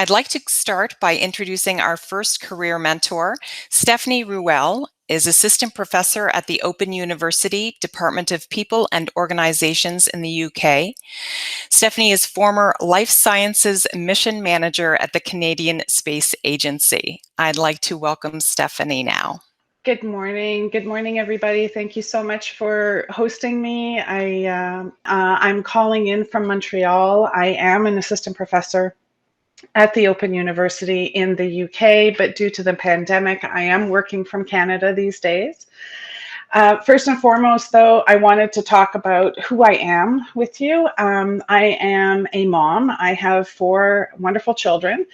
I'd like to start by introducing our first career mentor. Stephanie Ruel is Assistant Professor at the Open University Department of People and Organizations in the UK. Stephanie is former Life Sciences Mission Manager at the Canadian Space Agency. I'd like to welcome Stephanie now. Good morning. Good morning, everybody. Thank you so much for hosting me. I'm calling in from Montreal. I am an assistant professor at the Open University in the UK, but due to the pandemic, I am working from Canada these days. First and foremost, though, I wanted to talk about who I am with you. I am a mom. I have 4 wonderful children.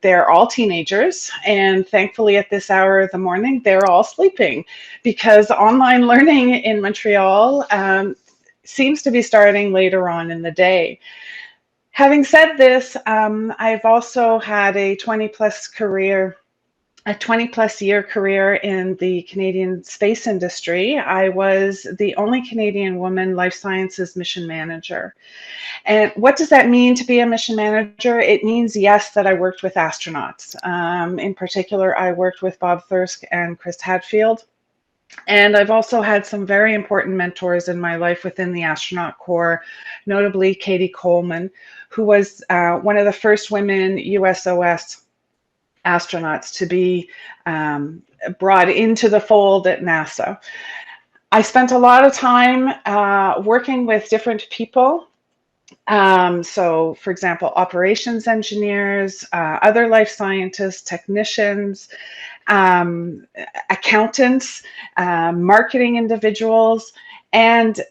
They're all teenagers, and thankfully at this hour of the morning, they're all sleeping because online learning in Montreal seems to be starting later on in the day. Having said this, I've also had a 20-plus year career in the Canadian space industry. I was the only Canadian woman life sciences mission manager. And what does that mean to be a mission manager? It means, yes, that I worked with astronauts. In particular, I worked with Bob Thirsk and Chris Hadfield. And I've also had some very important mentors in my life within the astronaut corps, notably Katie Coleman, who was one of the first women USOS astronauts to be brought into the fold at NASA. I spent a lot of time working with different people. So, for example, operations engineers, other life scientists, technicians, accountants, marketing individuals, and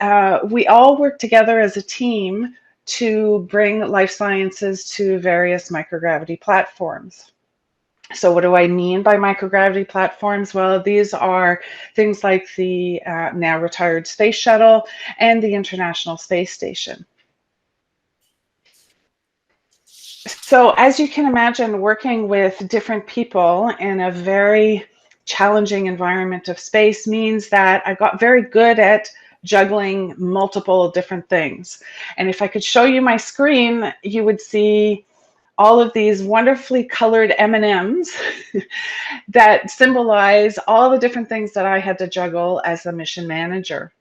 we all work together as a team to bring life sciences to various microgravity platforms. So what do I mean by microgravity platforms? Well, these are things like the now retired Space Shuttle and the International Space Station. So as you can imagine, working with different people in a very challenging environment of space means that I got very good at juggling multiple different things. And if I could show you my screen, you would see all of these wonderfully colored M&Ms that symbolize all the different things that I had to juggle as a mission manager.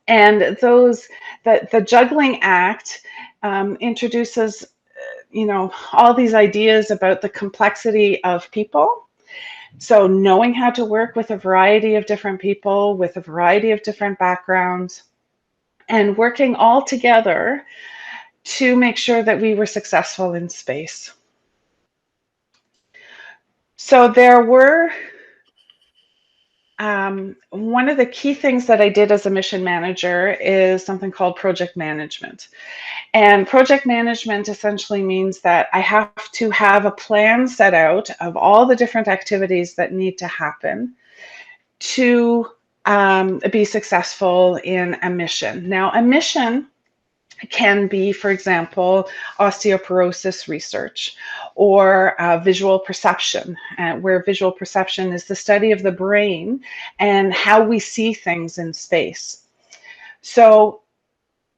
And the juggling act introduces all these ideas about the complexity of people. So knowing how to work with a variety of different people, with a variety of different backgrounds, and working all together to make sure that we were successful in space. So there were one of the key things that I did as a mission manager is something called project management. And project management essentially means that I have to have a plan set out of all the different activities that need to happen to be successful in a mission. Now, a mission can be, for example, osteoporosis research or visual perception, where visual perception is the study of the brain and how we see things in space. So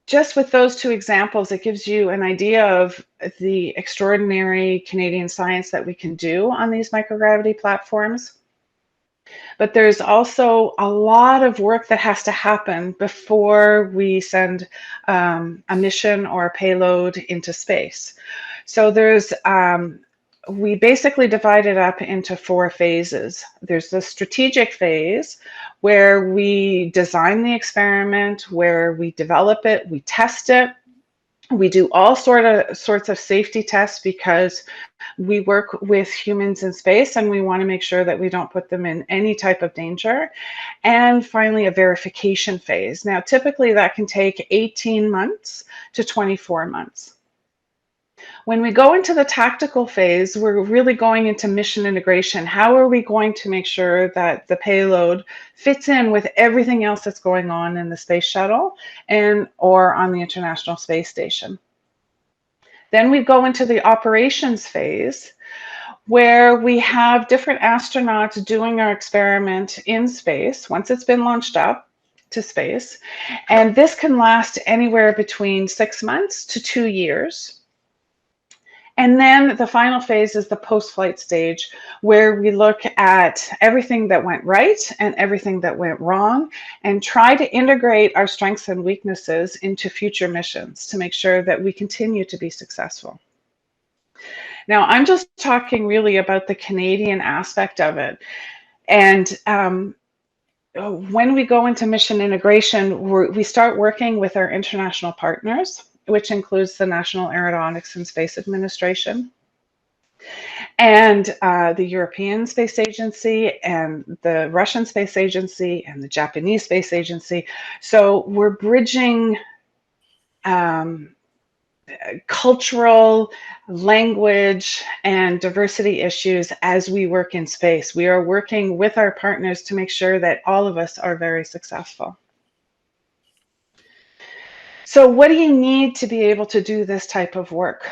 just with those 2 examples, it gives you an idea of the extraordinary Canadian science that we can do on these microgravity platforms. But there's also a lot of work that has to happen before we send a mission or a payload into space. So we basically divide it up into 4 phases. There's the strategic phase where we design the experiment, where we develop it, we test it. We do all sorts of safety tests because we work with humans in space and we want to make sure that we don't put them in any type of danger. And finally, a verification phase. Now, typically that can take 18 months to 24 months. When we go into the tactical phase, we're really going into mission integration. How are we going to make sure that the payload fits in with everything else that's going on in the space shuttle or on the International Space Station? Then we go into the operations phase, where we have different astronauts doing our experiment in space once it's been launched up to space. And this can last anywhere between 6 months to 2 years. And then the final phase is the post-flight stage, where we look at everything that went right and everything that went wrong and try to integrate our strengths and weaknesses into future missions to make sure that we continue to be successful. Now, I'm just talking really about the Canadian aspect of it. And when we go into mission integration, we start working with our international partners, which includes the National Aeronautics and Space Administration, and the European Space Agency, and the Russian Space Agency, and the Japanese Space Agency. So we're bridging um, cultural, language, and diversity issues as we work in space. We are working with our partners to make sure that all of us are very successful. So what do you need to be able to do this type of work?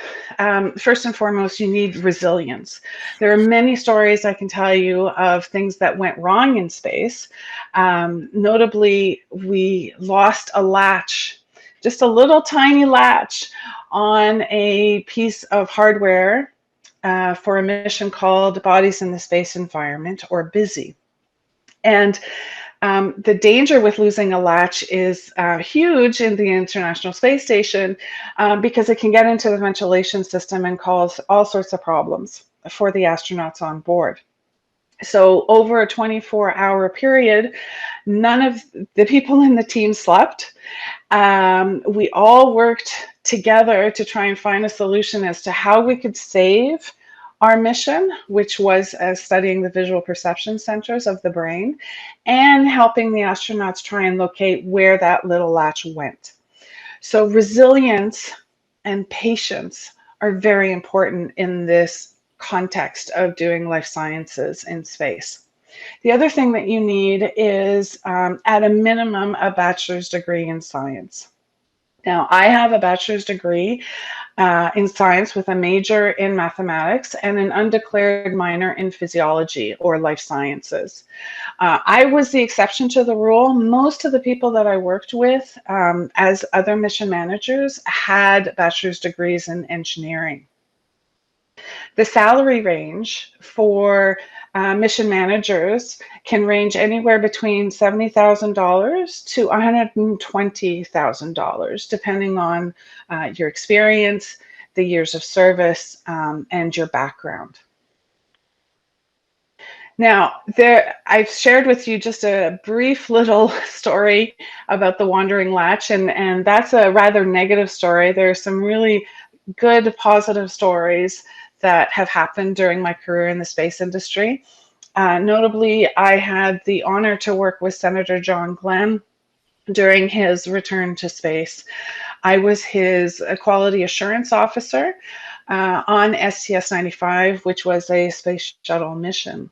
First and foremost, you need resilience. There are many stories I can tell you of things that went wrong in space. Notably, we lost a latch, just a little tiny latch on a piece of hardware for a mission called Bodies in the Space Environment, or BUSY. And the danger with losing a latch is huge in the International Space Station because it can get into the ventilation system and cause all sorts of problems for the astronauts on board. So over a 24-hour period, none of the people in the team slept. We all worked together to try and find a solution as to how we could save our mission, which was studying the visual perception centers of the brain and helping the astronauts try and locate where that little latch went. So resilience and patience are very important in this context of doing life sciences in space. The other thing that you need is, at a minimum, a bachelor's degree in science. Now, I have a bachelor's degree in science with a major in mathematics and an undeclared minor in physiology or life sciences. I was the exception to the rule. Most of the people that I worked with as other mission managers had bachelor's degrees in engineering. The salary range for mission managers can range anywhere between $70,000 to $120,000, depending on your experience, the years of service, and your background. Now, I've shared with you just a brief little story about the wandering latch, and that's a rather negative story. There are some really good, positive stories that have happened during my career in the space industry. Notably, I had the honor to work with Senator John Glenn during his return to space. I was his quality assurance officer on STS-95, which was a space shuttle mission.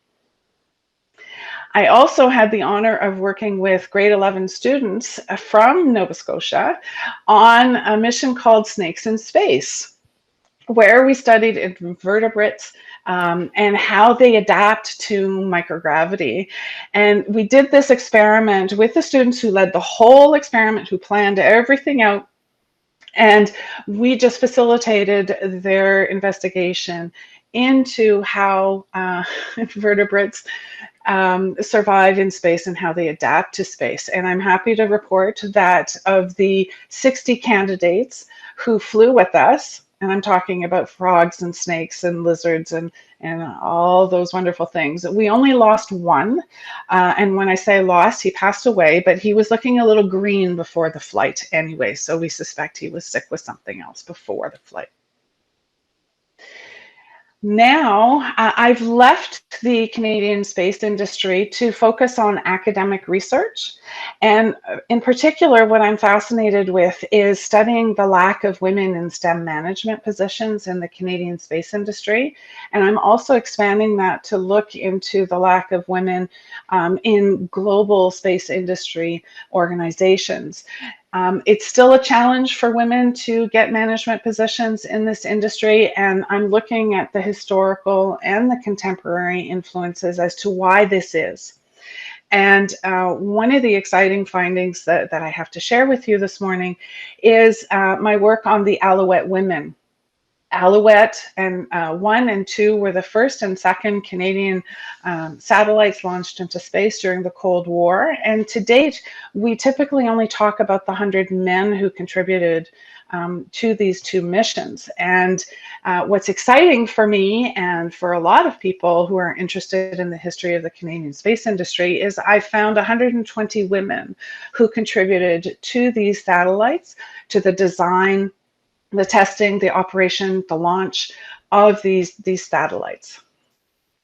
I also had the honor of working with grade 11 students from Nova Scotia on a mission called Snakes in Space, where we studied invertebrates and how they adapt to microgravity. And we did this experiment with the students who led the whole experiment, who planned everything out. And we just facilitated their investigation into how invertebrates survive in space and how they adapt to space. And I'm happy to report that of the 60 candidates who flew with us, and I'm talking about frogs and snakes and lizards and all those wonderful things, we only lost one. And when I say lost, he passed away, but he was looking a little green before the flight anyway, so we suspect he was sick with something else before the flight. Now, I've left the Canadian space industry to focus on academic research. And in particular, what I'm fascinated with is studying the lack of women in STEM management positions in the Canadian space industry. And I'm also expanding that to look into the lack of women in global space industry organizations. It's still a challenge for women to get management positions in this industry, and I'm looking at the historical and the contemporary influences as to why this is. And one of the exciting findings that I have to share with you this morning is my work on the Alouette women. Alouette and 1 and 2 were the first and second Canadian satellites launched into space during the Cold War. And to date, we typically only talk about the 100 men who contributed to these 2 missions. And what's exciting for me and for a lot of people who are interested in the history of the Canadian space industry is I found 120 women who contributed to these satellites, to the design, the testing, the operation, the launch of these satellites.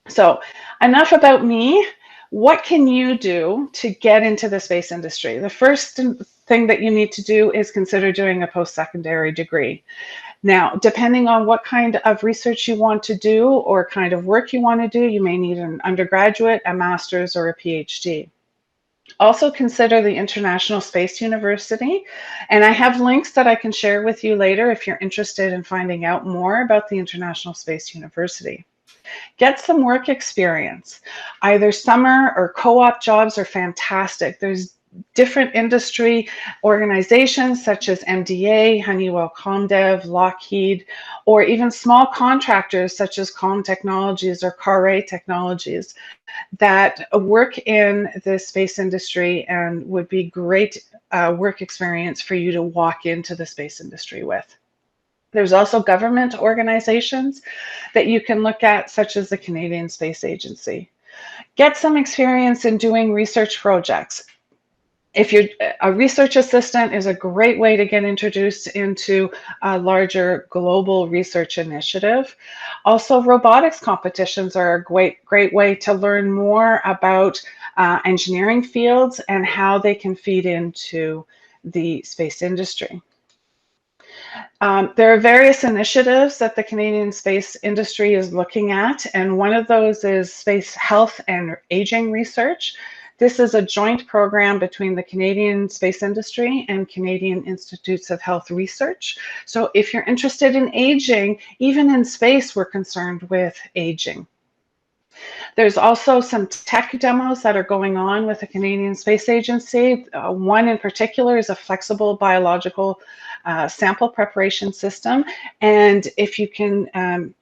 So enough about me. What can you do to get into the space industry? The first thing that you need to do is consider doing a post-secondary degree. Now, depending on what kind of research you want to do or kind of work you want to do, you may need an undergraduate, a master's, or a PhD. Also consider the International Space University, and I have links that I can share with you later if you're interested in finding out more about the International Space University. Get some work experience. Either summer or co-op jobs are fantastic. There's different industry organizations such as MDA, Honeywell ComDev, Lockheed, or even small contractors such as Com Technologies or Carre Technologies that work in the space industry and would be great work experience for you to walk into the space industry with. There's also government organizations that you can look at, such as the Canadian Space Agency. Get some experience in doing research projects. If you're a research assistant is a great way to get introduced into a larger global research initiative. Also, robotics competitions are a great way to learn more about engineering fields and how they can feed into the space industry. There are various initiatives that the Canadian space industry is looking at, and one of those is space health and aging research. This is a joint program between the Canadian space industry and Canadian Institutes of Health Research. So if you're interested in aging, even in space, we're concerned with aging. There's also some tech demos that are going on with the Canadian Space Agency. One in particular is a flexible biological sample preparation system. And if you can,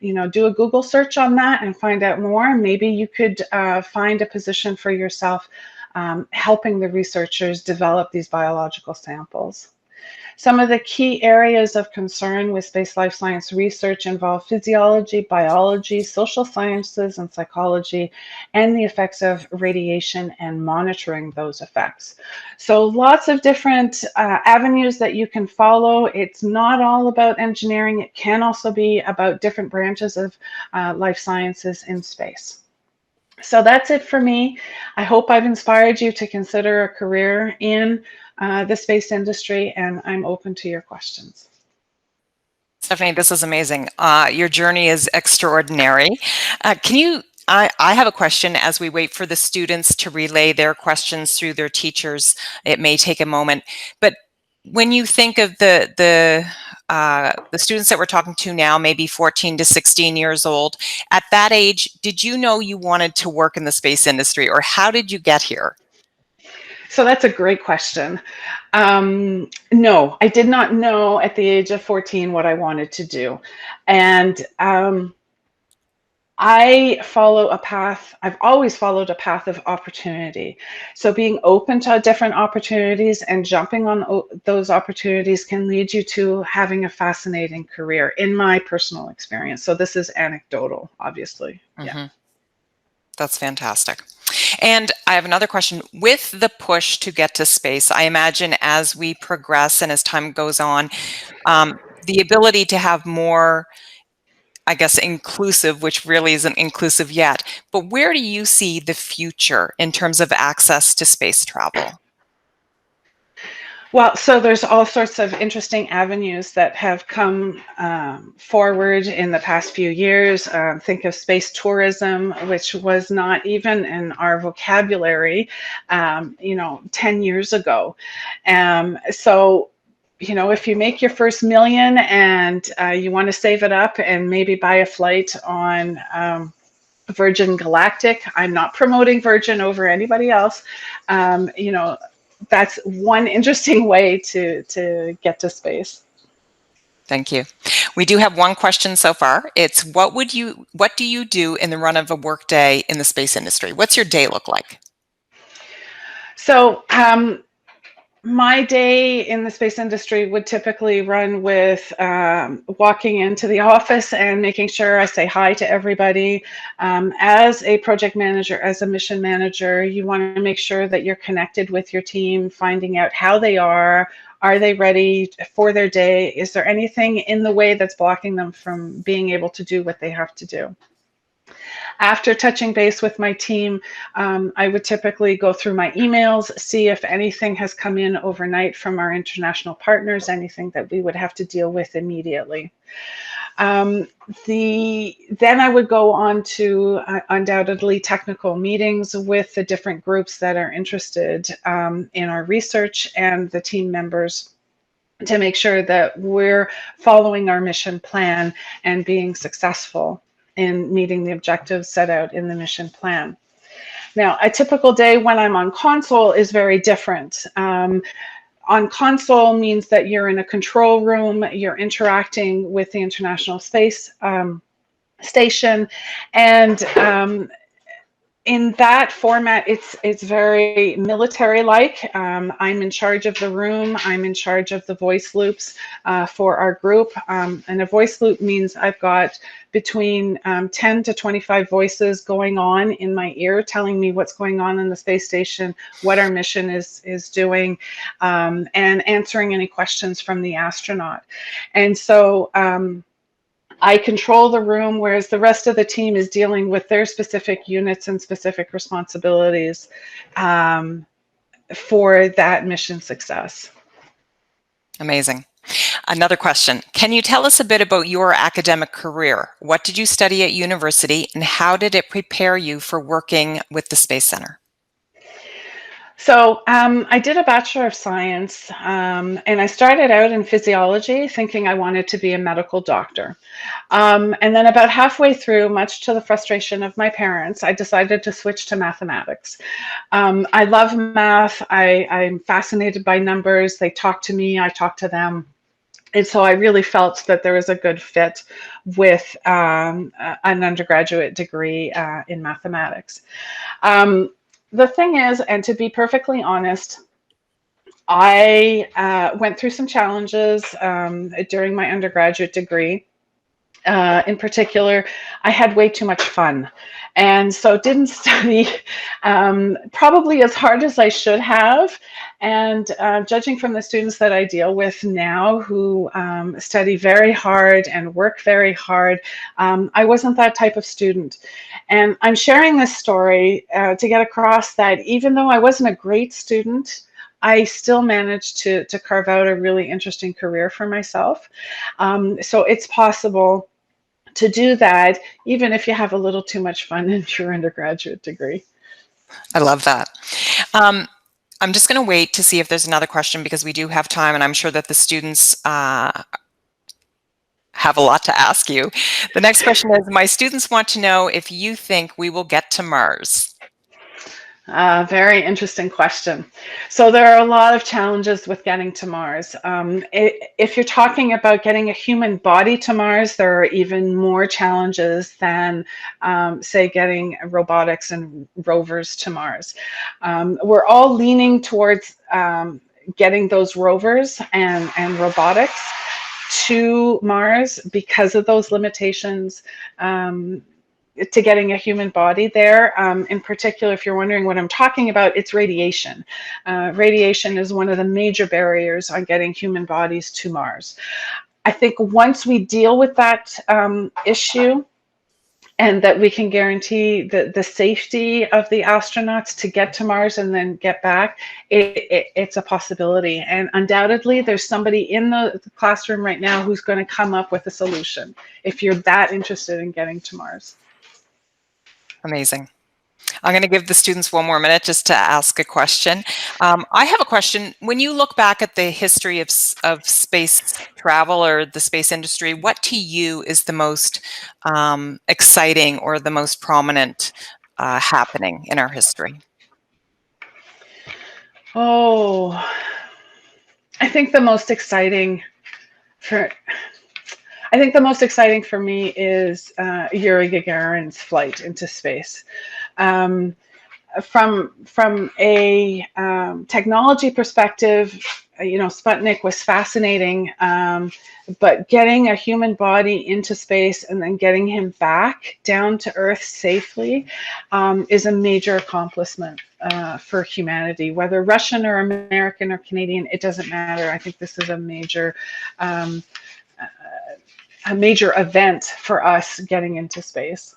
do a Google search on that and find out more, maybe you could find a position for yourself helping the researchers develop these biological samples. Some of the key areas of concern with space life science research involve physiology, biology, social sciences, and psychology, and the effects of radiation and monitoring those effects. So lots of different avenues that you can follow. It's not all about engineering. It can also be about different branches of life sciences in space. So that's it for me. I hope I've inspired you to consider a career in the space industry, and I'm open to your questions. Stephanie, this is amazing. Your journey is extraordinary. I have a question as we wait for the students to relay their questions through their teachers. It may take a moment, but when you think of the students that we're talking to now, maybe 14 to 16 years old, at that age, did you know you wanted to work in the space industry, or how did you get here? So that's a great question. No, I did not know at the age of 14 what I wanted to do. And I follow a path, I've always followed a path of opportunity. So being open to different opportunities and jumping on those opportunities can lead you to having a fascinating career, in my personal experience. So this is anecdotal, obviously. Mm-hmm. Yeah. That's fantastic. And I have another question. With the push to get to space, I imagine as we progress and as time goes on, the ability to have more, I guess, inclusive, which really isn't inclusive yet, but where do you see the future in terms of access to space travel? Well, so there's all sorts of interesting avenues that have come forward in the past few years. Think of space tourism, which was not even in our vocabulary, 10 years ago. So, if you make your first million and you want to save it up and maybe buy a flight on Virgin Galactic, I'm not promoting Virgin over anybody else. That's one interesting way to get to space. Thank you. We do have one question so far. It's what do you do in the run of a workday in the space industry? What's your day look like? So, my day in the space industry would typically run with walking into the office and making sure I say hi to everybody. As a project manager, as a mission manager, you want to make sure that you're connected with your team, finding out how they are. Are they ready for their day? Is there anything in the way that's blocking them from being able to do what they have to do? After touching base with my team, I would typically go through my emails, see if anything has come in overnight from our international partners, anything that we would have to deal with immediately. Then I would go on to undoubtedly technical meetings with the different groups that are interested in our research and the team members to make sure that we're following our mission plan and being successful in meeting the objectives set out in the mission plan. Now, a typical day when I'm on console is very different. On console means that you're in a control room, you're interacting with the International Space Station, and in that format, it's very military-like. I'm in charge of the room. I'm in charge of the voice loops for our group. And a voice loop means I've got between 10 to 25 voices going on in my ear, telling me what's going on in the space station, what our mission is doing, and answering any questions from the astronaut. And so I control the room, whereas the rest of the team is dealing with their specific units and specific responsibilities for that mission success. Amazing. Another question. Can you tell us a bit about your academic career? What did you study at university and how did it prepare you for working with the Space Center? So I did a Bachelor of Science, and I started out in physiology thinking I wanted to be a medical doctor. And then about halfway through, much to the frustration of my parents, I decided to switch to mathematics. I love math. I'm fascinated by numbers. They talk to me, I talk to them. And so I really felt that there was a good fit with an undergraduate degree in mathematics. The thing is, and to be perfectly honest, I went through some challenges during my undergraduate degree. In particular, I had way too much fun. And so didn't study probably as hard as I should have. And judging from the students that I deal with now who study very hard and work very hard, I wasn't that type of student. And I'm sharing this story to get across that even though I wasn't a great student, I still managed to carve out a really interesting career for myself. So it's possible to do that, even if you have a little too much fun in your undergraduate degree. I love that. I'm just going to wait to see if there's another question because we do have time and I'm sure that the students have a lot to ask you. The next question is, my students want to know if you think we will get to Mars. Very interesting question. So there are a lot of challenges with getting to Mars. If you're talking about getting a human body to Mars, there are even more challenges than, say, getting robotics and rovers to Mars. We're all leaning towards getting those rovers and robotics to Mars because of those limitations. To getting a human body there. In particular, if you're wondering what I'm talking about, it's radiation. Radiation is one of the major barriers on getting human bodies to Mars. I think once we deal with that issue and that we can guarantee the safety of the astronauts to get to Mars and then get back, it's a possibility. And undoubtedly, there's somebody in the classroom right now who's going to come up with a solution if you're that interested in getting to Mars. Amazing. I'm going to give the students one more minute just to ask a question. I have a question. When you look back at the history of space travel or the space industry, what to you is the most exciting or the most prominent happening in our history? Oh, I think the most exciting for I think the most exciting for me is Yuri Gagarin's flight into space. Um, from a technology perspective, Sputnik was fascinating, but getting a human body into space and then getting him back down to Earth safely is a major accomplishment for humanity. Whether Russian or American or Canadian, it doesn't matter. I think this is um, a major event for us getting into space.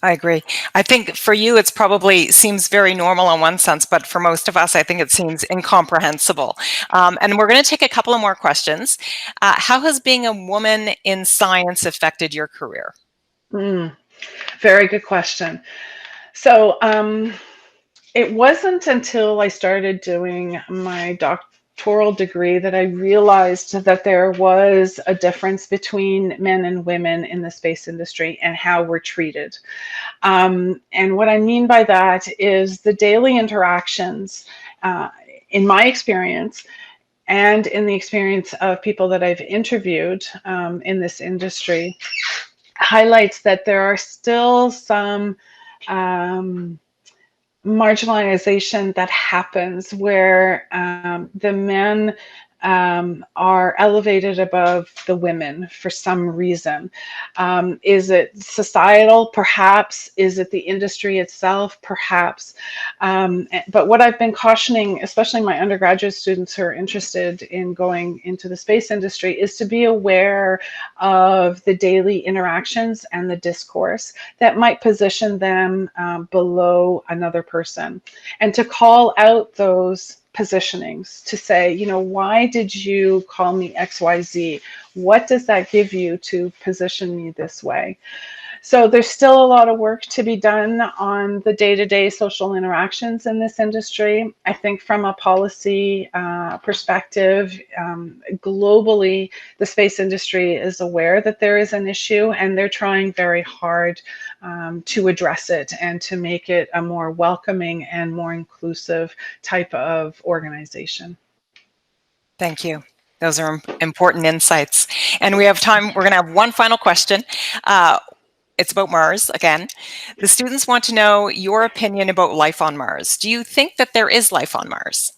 I agree. I think for you, it's probably seems very normal in one sense, but for most of us, I think it seems incomprehensible. And we're going to take a couple of more questions. How has being a woman in science affected your career? Mm, very good question. So, it wasn't until I started doing my doctoral degree that I realized that there was a difference between men and women in the space industry and how we're treated. And what I mean by that is the daily interactions, uh, in my experience, and in the experience of people that I've interviewed in this industry, highlights that there are still some um, marginalization that happens where the men are elevated above the women for some reason. Is it societal? Perhaps. Is it the industry itself? Perhaps. But what I've been cautioning, especially my undergraduate students who are interested in going into the space industry, is to be aware of the daily interactions and the discourse that might position them below another person, and to call out those positionings, to say, why did you call me XYZ? What does that give you to position me this way? So there's still a lot of work to be done on the day-to-day social interactions in this industry. I think from a policy perspective, globally, the space industry is aware that there is an issue, and they're trying very hard to address it and to make it a more welcoming and more inclusive type of organization. Thank you. Those are important insights. And we have time. We're going to have one final question. Uh, it's about Mars again. The students want to know your opinion about life on Mars. Do you think that there is life on Mars?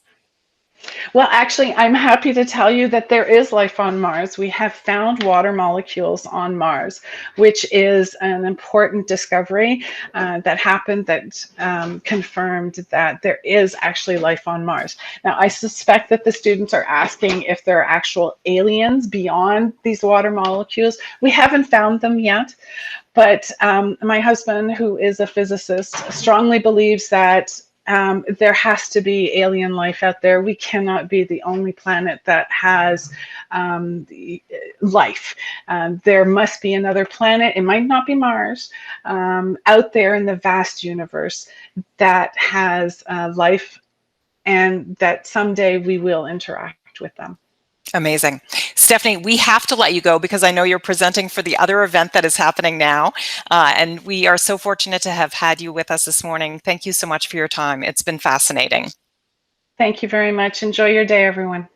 Well, actually, I'm happy to tell you that there is life on Mars. We have found water molecules on Mars, which is an important discovery that happened that confirmed that there is actually life on Mars. Now, I suspect that the students are asking if there are actual aliens beyond these water molecules. We haven't found them yet. But my husband, who is a physicist, strongly believes that there has to be alien life out there. We cannot be the only planet that has life. There must be another planet, it might not be Mars, out there in the vast universe that has life, and that someday we will interact with them. Amazing. Stephanie, we have to let you go because I know you're presenting for the other event that is happening now. And we are so fortunate to have had you with us this morning. Thank you so much for your time. It's been fascinating. Thank you very much. Enjoy your day, everyone.